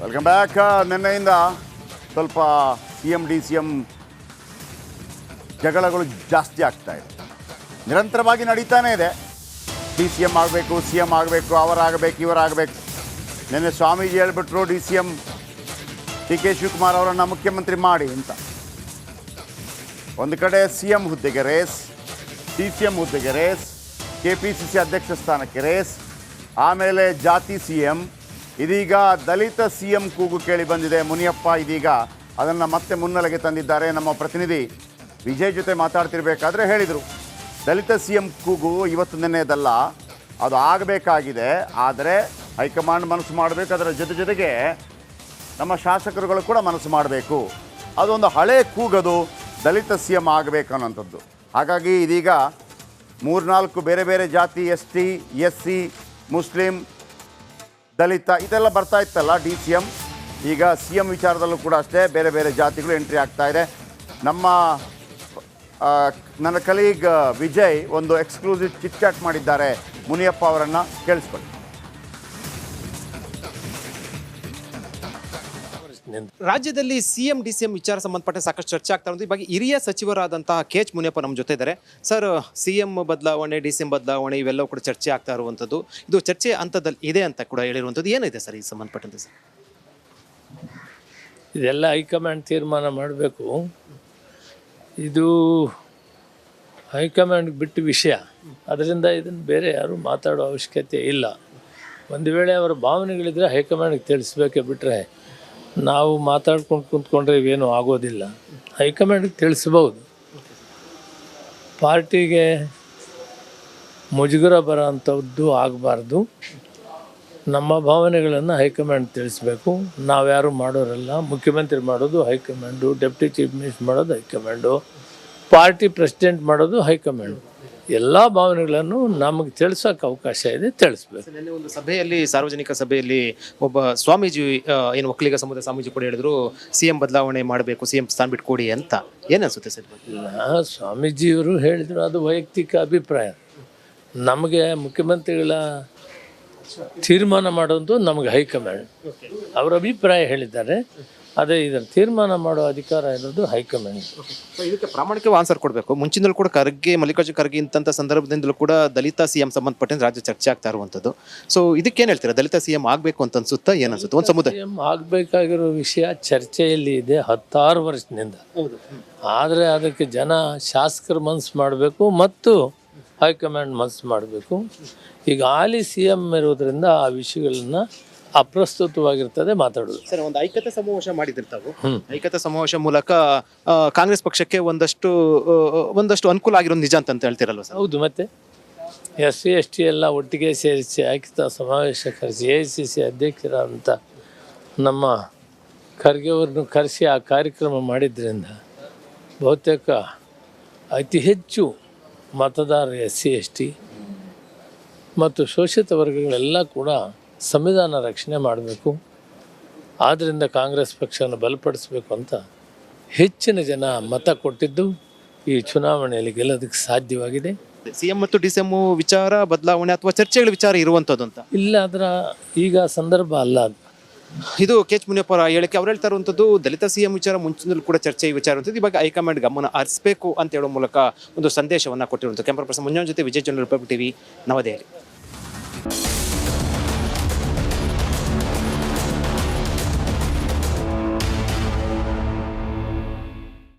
Welcome back. ನಿನ್ನೆಯಿಂದ ಸ್ವಲ್ಪ CM DCM ಜಗಳಗಳು ಜಾಸ್ತಿ ಆಗ್ತಾ ಇದೆ, ನಿರಂತರವಾಗಿ ನಡೀತಾನೇ ಇದೆ. DCM ಆಗಬೇಕು, CM ಆಗಬೇಕು, ಅವರಾಗಬೇಕು, ಇವರಾಗಬೇಕು. ನಿನ್ನೆ ಸ್ವಾಮೀಜಿ ಹೇಳ್ಬಿಟ್ರು DCM DK ಶಿವಕುಮಾರ್ ಅವರನ್ನು ಮುಖ್ಯಮಂತ್ರಿ ಮಾಡಿ ಅಂತ. ಒಂದು ಕಡೆ CM ಹುದ್ದೆಗೆ ರೇಸ್, DCM ಹುದ್ದೆಗೆ ರೇಸ್, KPCC ಅಧ್ಯಕ್ಷ ಸ್ಥಾನಕ್ಕೆ ರೇಸ್, ಆಮೇಲೆ ಜಾತಿ CM, ಇದೀಗ ದಲಿತ CM ಕೂಗು ಕೇಳಿ ಬಂದಿದೆ. ಮುನಿಯಪ್ಪ ಇದೀಗ ಅದನ್ನು ಮತ್ತೆ ಮುನ್ನೆಲೆಗೆ ತಂದಿದ್ದಾರೆ. ನಮ್ಮ ಪ್ರತಿನಿಧಿ ವಿಜಯ್ ಜೊತೆ ಮಾತಾಡ್ತಿರ್ಬೇಕಾದ್ರೆ ಹೇಳಿದರು, ದಲಿತ CM ಕೂಗು ಇವತ್ತು ನಿನ್ನೆದಲ್ಲ, ಅದು ಆಗಬೇಕಾಗಿದೆ. ಆದರೆ ಹೈಕಮಾಂಡ್ ಮನಸ್ಸು ಮಾಡಬೇಕು, ಅದರ ಜೊತೆಗೆ ನಮ್ಮ ಶಾಸಕರುಗಳು ಕೂಡ ಮನಸ್ಸು ಮಾಡಬೇಕು. ಅದೊಂದು ಹಳೆ ಕೂಗದು, ದಲಿತ CM ಆಗಬೇಕು ಅನ್ನೋಂಥದ್ದು. ಹಾಗಾಗಿ ಇದೀಗ 3-4 ಬೇರೆ ಬೇರೆ ಜಾತಿ, ST, SC, ಮುಸ್ಲಿಂ, ದಲಿತ ಇದೆಲ್ಲ ಬರ್ತಾ ಇತ್ತಲ್ಲ DCM. ಈಗ CM ವಿಚಾರದಲ್ಲೂ ಕೂಡ ಅಷ್ಟೇ ಬೇರೆ ಬೇರೆ ಜಾತಿಗಳು ಎಂಟ್ರಿ ಆಗ್ತಾ ಇದೆ. ನನ್ನ ಕಲೀಗ್ ವಿಜಯ್ ಒಂದು ಎಕ್ಸ್ಕ್ಲೂಸಿವ್ ಚಿಟ್ ಚಾಟ್ ಮಾಡಿದ್ದಾರೆ ಮುನಿಯಪ್ಪ ಅವರನ್ನು, ಕೇಳಿಸ್ಕೊಳ್ಳಿ. ರಾಜ್ಯದಲ್ಲಿ CM DCM ವಿಚಾರ ಸಂಬಂಧಪಟ್ಟ ಸಾಕಷ್ಟು ಚರ್ಚೆ ಆಗ್ತಾ ಇರೋದು. ಇವಾಗ ಹಿರಿಯ ಸಚಿವರಾದಂತಹ KH ಮುನಿಯಪ್ಪ ನಮ್ಮ ಜೊತೆ ಇದ್ದಾರೆ. ಸರ್, CM ಬದಲಾವಣೆ, DCM ಬದಲಾವಣೆ ಇವೆಲ್ಲವೂ ಕೂಡ ಚರ್ಚೆ ಆಗ್ತಾ ಇರುವಂಥದ್ದು, ಇದು ಚರ್ಚೆ ಹಂತದಲ್ಲಿ ಇದೆ ಅಂತ ಕೂಡ ಹೇಳಿರುವಂಥದ್ದು. ಏನಿದೆ ಸರ್ ಈ ಸಂಬಂಧಪಟ್ಟಂತೆ? ಸರ್, ಇದೆಲ್ಲ ಹೈಕಮಾಂಡ್ ತೀರ್ಮಾನ ಮಾಡಬೇಕು. ಇದು ಹೈಕಮಾಂಡ್ಗೆ ಬಿಟ್ಟ ವಿಷಯ, ಅದರಿಂದ ಇದನ್ನು ಬೇರೆ ಯಾರು ಮಾತಾಡೋ ಅವಶ್ಯಕತೆ ಇಲ್ಲ. ಒಂದು ವೇಳೆ ಅವರ ಭಾವನೆಗಳಿದ್ರೆ ಹೈಕಮಾಂಡ್ಗೆ ತಿಳಿಸ್ಬೇಕೆ ಬಿಟ್ಟರೆ ನಾವು ಮಾತಾಡ್ಕೊಂಡು ಕುಂತ್ಕೊಂಡ್ರೆ ಇವೇನು ಆಗೋದಿಲ್ಲ. ಹೈಕಮಾಂಡ್ಗೆ ತಿಳಿಸ್ಬೋದು. ಪಾರ್ಟಿಗೆ ಮುಜುಗರ ಬರೋ ಅಂಥದ್ದು ಆಗಬಾರ್ದು. ನಮ್ಮ ಭಾವನೆಗಳನ್ನು ಹೈಕಮಾಂಡ್ ತಿಳಿಸ್ಬೇಕು. ನಾವ್ಯಾರು ಮಾಡೋರಲ್ಲ. ಮುಖ್ಯಮಂತ್ರಿ ಮಾಡೋದು ಹೈಕಮಾಂಡು, ಡೆಪ್ಟಿ ಚೀಫ್ ಮಿನಿಸ್ಟರ್ ಮಾಡೋದು ಹೈಕಮಾಂಡು, ಪಾರ್ಟಿ ಪ್ರೆಸಿಡೆಂಟ್ ಮಾಡೋದು ಹೈಕಮಾಂಡು. ಎಲ್ಲ ಭಾವನೆಗಳನ್ನು ನಮಗೆ ತಿಳಿಸೋಕೆ ಅವಕಾಶ ಇದೆ, ತಿಳಿಸ್ಬೇಕು. ನಿನ್ನೆ ಒಂದು ಸಭೆಯಲ್ಲಿ, ಸಾರ್ವಜನಿಕ ಸಭೆಯಲ್ಲಿ ಒಬ್ಬ ಸ್ವಾಮೀಜಿ, ಏನು ಒಕ್ಕಲಿಗ ಸಮುದಾಯ ಸ್ವಾಮೀಜಿ ಕೂಡ ಹೇಳಿದ್ರು CM ಬದಲಾವಣೆ ಮಾಡಬೇಕು, CM ಸ್ಥಾನ ಬಿಟ್ಟು ಕೊಡಿ ಅಂತ. ಏನನ್ಸುತ್ತೆ ಸರ್? ಇಲ್ಲ, ಸ್ವಾಮೀಜಿಯವರು ಹೇಳಿದ್ರು, ಅದು ವೈಯಕ್ತಿಕ ಅಭಿಪ್ರಾಯ. ನಮಗೆ ಮುಖ್ಯಮಂತ್ರಿಗಳ ತೀರ್ಮಾನ ಮಾಡೋದು ನಮಗೆ ಹೈಕಮಾಂಡ್. ಅವರ ಅಭಿಪ್ರಾಯ ಹೇಳಿದ್ದಾರೆ, ಅದೇ ಇದರ ತೀರ್ಮಾನ ಮಾಡೋ ಅಧಿಕಾರ ಇರೋದು ಹೈಕಮಾಂಡ್. ಇದಕ್ಕೆ ಪ್ರಾಮಾಣಿಕ ಆನ್ಸರ್ ಕೊಡಬೇಕು. ಮುಂಚಿನಲ್ಲೂ ಕೂಡ ಮಲ್ಲಿಕಾರ್ಜುನ ಖರ್ಗೆ ಇಂಥ ಸಂದರ್ಭದಿಂದಲೂ ಕೂಡ ದಲಿತ CM ಸಂಬಂಧಪಟ್ಟಂತೆ ರಾಜ್ಯ ಚರ್ಚೆ ಆಗ್ತಾ ಇರುವಂಥದ್ದು. ಸೊ ಇದಕ್ಕೇನು ಹೇಳ್ತೀರಾ? ದಲಿತ CM ಆಗಬೇಕು ಅಂತ ಅನ್ಸುತ್ತಾ? ಏನನ್ಸುತ್ತೆ? ಒಂದು ಸಮುದಾಯ CM ಆಗಬೇಕಾಗಿರೋ ವಿಷಯ ಚರ್ಚೆಯಲ್ಲಿ ಇದೆ 16 ವರ್ಷದಿಂದ. ಆದರೆ ಅದಕ್ಕೆ ಜನ, ಶಾಸಕರು ಮನಸ್ಸು ಮಾಡಬೇಕು ಮತ್ತು ಹೈಕಮಾಂಡ್ ಮನಸ್ಸು ಮಾಡಬೇಕು. ಈಗ ಹಾಲಿ CM ಇರೋದ್ರಿಂದ ಆ ವಿಷಯಗಳನ್ನ ಅಪ್ರಸ್ತುತವಾಗಿರ್ತದೆ ಮಾತಾಡೋದು. ಸರ್, ಒಂದು ಐಕ್ಯತೆ ಸಮಾವೇಶ ಮಾಡಿದಿರ್ತಾವೆ. ಐಕ್ಯತೆ ಸಮಾವೇಶ ಮೂಲಕ ಕಾಂಗ್ರೆಸ್ ಪಕ್ಷಕ್ಕೆ ಒಂದಷ್ಟು ಅನುಕೂಲ ಆಗಿರೋದು ನಿಜ ಅಂತ ಹೇಳ್ತಿರಲ್ವ ಸರ್? ಹೌದು, ಮತ್ತೆ SC ST ಎಲ್ಲ ಒಟ್ಟಿಗೆ ಸೇರಿಸಿ ಐಕ್ಯತಾ ಸಮಾವೇಶ ಕರೆಸಿ AICC ಅಧ್ಯಕ್ಷರಾದಂಥ ನಮ್ಮ ಖರ್ಗೆ ಅವ್ರನ್ನು ಕರೆಸಿ ಆ ಕಾರ್ಯಕ್ರಮ ಮಾಡಿದ್ರಿಂದ ಬಹುತೇಕ ಅತಿ ಹೆಚ್ಚು ಮತದಾರರು SC ST ಮತ್ತು ಶೋಷಿತ ವರ್ಗಗಳೆಲ್ಲ ಕೂಡ ಸಂವಿಧಾನ ರಕ್ಷಣೆ ಮಾಡಬೇಕು. ಆದ್ದರಿಂದ ಕಾಂಗ್ರೆಸ್ ಪಕ್ಷವನ್ನು ಬಲಪಡಿಸಬೇಕು ಅಂತ ಹೆಚ್ಚಿನ ಜನ ಮತ ಕೊಟ್ಟಿದ್ದು ಈ ಚುನಾವಣೆಯಲ್ಲಿ ಗೆಲ್ಲೋದಕ್ಕೆ ಸಾಧ್ಯವಾಗಿದೆ. CM ಮತ್ತು DCM ವಿಚಾರ ಬದಲಾವಣೆ ಅಥವಾ ಚರ್ಚೆಗಳ ವಿಚಾರ ಇರುವಂಥದ್ದು ಅಂತ ಇಲ್ಲ, ಅದರ ಈಗ ಸಂದರ್ಭ ಅಲ್ಲ ಅದು. ಇದು KH ಮುನಿಯಪ್ಪ ಅವರ ಹೇಳಿಕೆ. ಅವ್ರು ಹೇಳ್ತಾ ಇರುವಂಥದ್ದು ದಲಿತ CM ವಿಚಾರ ಮುಂಚಿನಲ್ಲೂ ಕೂಡ ಚರ್ಚೆ ವಿಚಾರ ಇರುವಂಥದ್ದು. ಇವಾಗ ಹೈಕಮಾಂಡ್ ಗಮನ ಹರಿಸಬೇಕು ಅಂತ ಹೇಳೋ ಮೂಲಕ ಒಂದು ಸಂದೇಶವನ್ನು ಕೊಟ್ಟಿರುವಂಥದ್ದು. ಕ್ಯಾಮರಾ ಪರ್ಸನ್ ಮಂಜುನಾಥ್ ಜೊತೆ ವಿಜಯ್, ರಿಪಬ್ಲಿಕ್ TV, ನವದೆಹಲಿ.